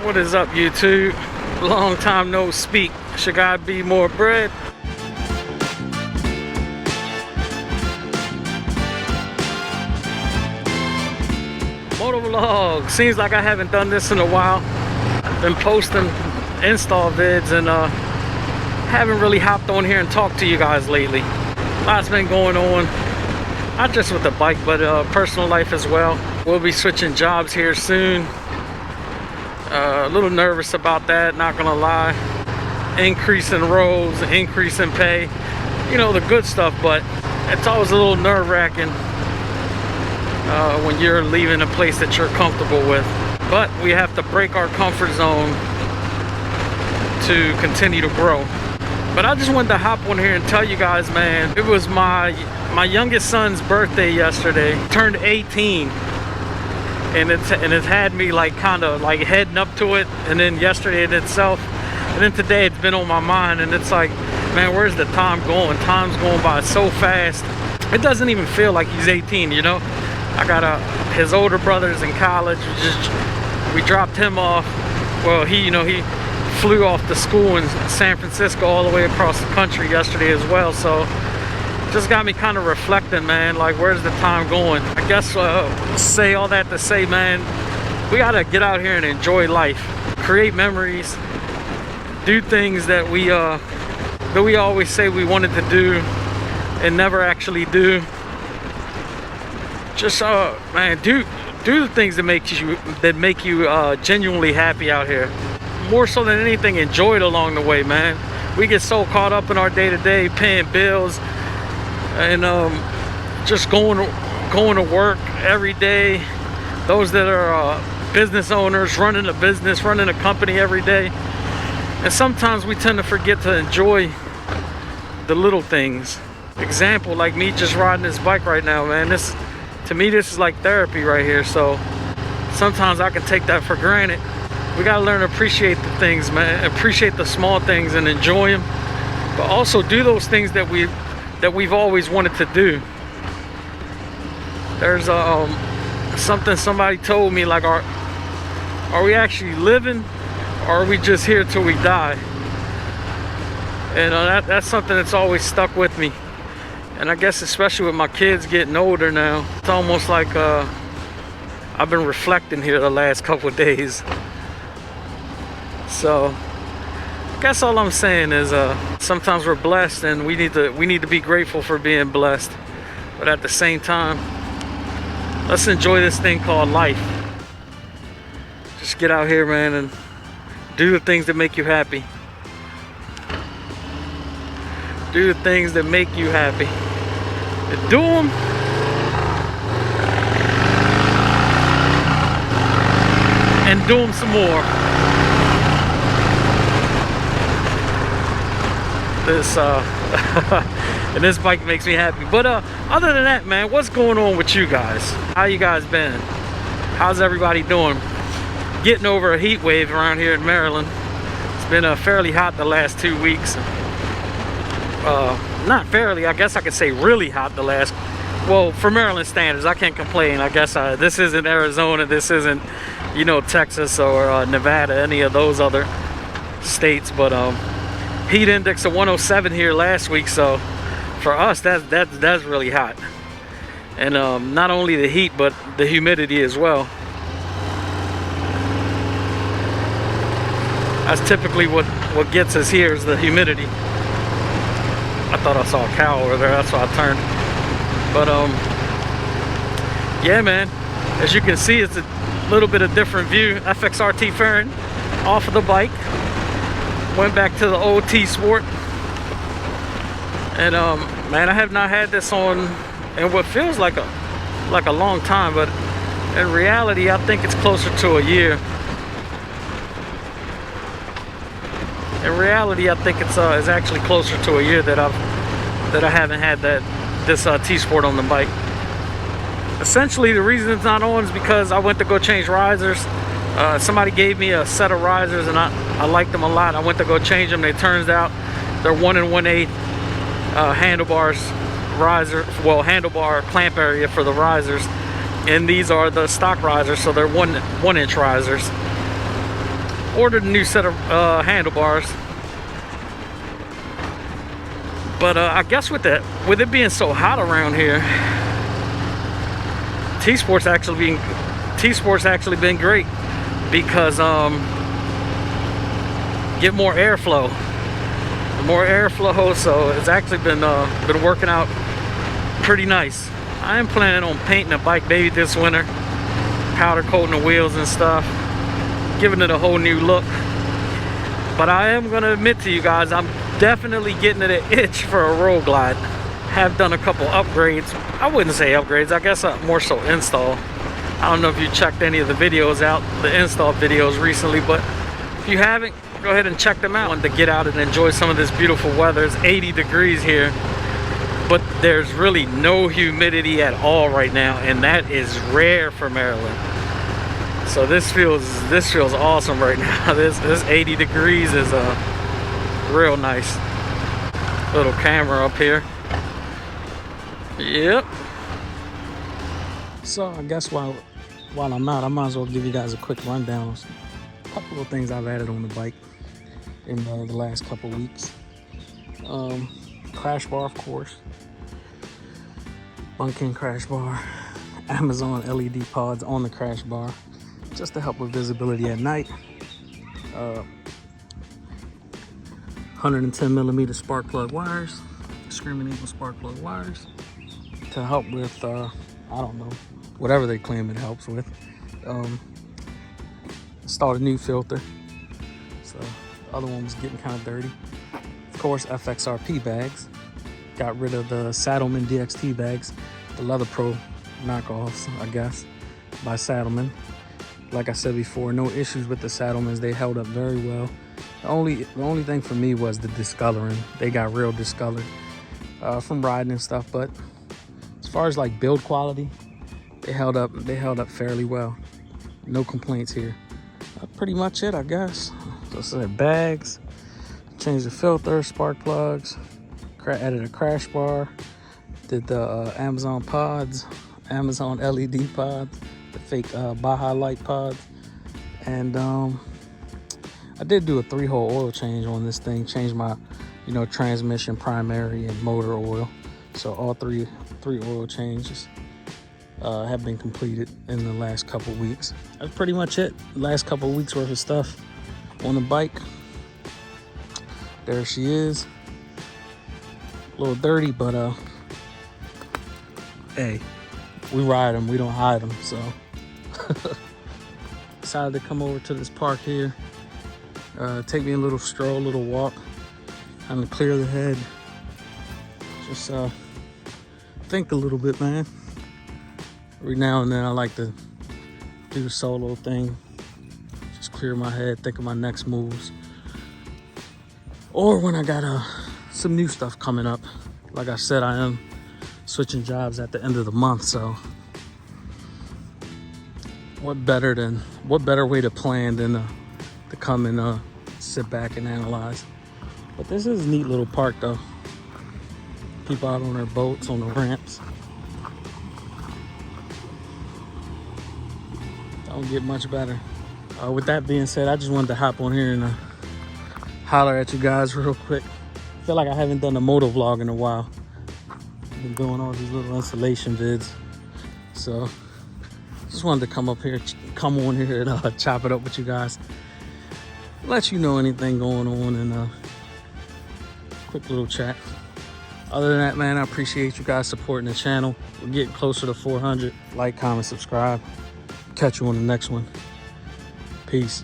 What is up, YouTube? Long time no speak. Should I be more bread? Motovlog. Seems like I haven't done this in a while. Been posting install vids and haven't really hopped on here and talked to you guys lately. Lots been going on, not just with the bike, but personal life as well. We'll be switching jobs here soon. A little nervous about that, not gonna lie. Increase in roles, increase in pay, you know, the good stuff, but it's always a little nerve-wracking when you're leaving a place that you're comfortable with. But we have to break our comfort zone to continue to grow. But I just wanted to hop on here and tell you guys, man, it was my youngest son's birthday yesterday. He turned 18. And it's had me like kind of like heading up to it, and then yesterday in itself, and then today it's been on my mind, and it's like, man, where's the time going? Time's going by so fast. It doesn't even feel like he's 18, you know. I got his older brother's in college. We dropped him off. Well, he flew off to school in San Francisco all the way across the country yesterday as well. So just got me kind of reflecting, man, like where's the time going? I guess say all that to say, man, we gotta get out here and enjoy life, create memories, do things that we always say we wanted to do and never actually do. Just man, do the things that make you genuinely happy out here. More so than anything, enjoy it along the way, man. We get so caught up in our day-to-day, paying bills and just going to work every day. Those that are business owners, running a business, running a company every day, and sometimes we tend to forget to enjoy the little things. Example, like me just riding this bike right now, man. To me, this is like therapy right here. So sometimes I can take that for granted. We gotta learn to appreciate the things, man. Appreciate the small things and enjoy them, but also do those things that we've always wanted to do. There's something somebody told me, like, are we actually living, or are we just here till we die? And that's something that's always stuck with me. And I guess especially with my kids getting older now, it's almost like I've been reflecting here the last couple of days. So I guess all I'm saying is sometimes we're blessed, and we need to be grateful for being blessed. But at the same time, let's enjoy this thing called life. Just get out here, man, and do the things that make you happy. Do the things that make you happy. And do them. And do them some more. This and this bike makes me happy. But other than that, man, what's going on with you guys? How you guys been? How's everybody doing? Getting over a heat wave around here in Maryland. It's been fairly hot the last 2 weeks. Not fairly, I guess I could say really hot the last, well, for Maryland standards, I can't complain. I guess this isn't Arizona, this isn't, you know, Texas or Nevada, any of those other states. But heat index of 107 here last week, so for us that's really hot. And not only the heat, but the humidity as well. That's typically what gets us here, is the humidity. I thought I saw a cow over there, that's why I turned. But yeah, man, as you can see, it's a little bit of different view. FXRT fairing off of the bike, went back to the old T-Sport, and man, I have not had this on in what feels like a long time, but in reality I think it's closer to a year. In reality, I think it's actually closer to a year that I haven't had this T-Sport on the bike. Essentially, the reason it's not on is because I went to go change risers. Somebody gave me a set of risers, and I liked them a lot. I went to go change them. It turns out they're 1 1/8 handlebars riser, well, handlebar clamp area for the risers, and these are the stock risers, so they're 1 inch risers. Ordered a new set of handlebars. But I guess with it being so hot around here, T-Sport's actually been great because get more airflow, so it's actually been working out pretty nice. I am planning on painting the bike maybe this winter, powder coating the wheels and stuff, giving it a whole new look. But I am gonna admit to you guys, I'm definitely getting an itch for a road glide. Have done a couple upgrades. I wouldn't say upgrades, I guess more so install. I don't know if you checked any of the videos out, the install videos recently, but if you haven't, go ahead and check them out. I wanted to get out and enjoy some of this beautiful weather. It's 80 degrees here, but there's really no humidity at all right now, and that is rare for Maryland. So this feels awesome right now. This 80 degrees is real nice. Little camera up here. Yep. So I guess while I'm out, I might as well give you guys a quick rundown of a couple of things I've added on the bike in the last couple weeks. Crash bar, of course. Bunking crash bar. Amazon LED pods on the crash bar, just to help with visibility at night. 110 millimeter spark plug wires, Screaming Eagle spark plug wires, to help with I don't know, whatever they claim it helps with. Installed a new filter, so the other one was getting kind of dirty. Of course, FXRP bags. Got rid of the Saddleman DXT bags, the Leather Pro knockoffs, I guess, by Saddleman. Like I said before, no issues with the Saddlemans. They held up very well. The only thing for me was the discoloring. They got real discolored from riding and stuff. But as far as like build quality, they held up fairly well. No complaints here. Pretty much it, I guess. So I said bags, changed the filter, spark plugs, added a crash bar, did the Amazon pods, Amazon LED pods, the fake Baja light pods, and I did do a 3-hole oil change on this thing. Changed my, transmission, primary, and motor oil. So all three oil changes have been completed in the last couple weeks. That's pretty much it. Last couple weeks worth of stuff on the bike. There she is. A little dirty, but hey, we ride them, we don't hide them. So decided to come over to this park here, take me a little stroll, a little walk, kind of clear the head, just think a little bit, man. Every now and then I like to do the solo thing, just clear my head, think of my next moves, or when I got some new stuff coming up. Like I said, I am switching jobs at the end of the month, so what better way to plan than to come and sit back and analyze. But this is a neat little park though. People out on their boats, on the ramps. Don't get much better. With that being said, I just wanted to hop on here and holler at you guys real quick. I feel like I haven't done a motovlog in a while. I've been doing all these little installation vids. So just wanted to come on here and chop it up with you guys. Let you know anything going on, and quick little chat. Other than that, man, I appreciate you guys supporting the channel. We're getting closer to 400. Like, comment, subscribe. Catch you on the next one. Peace.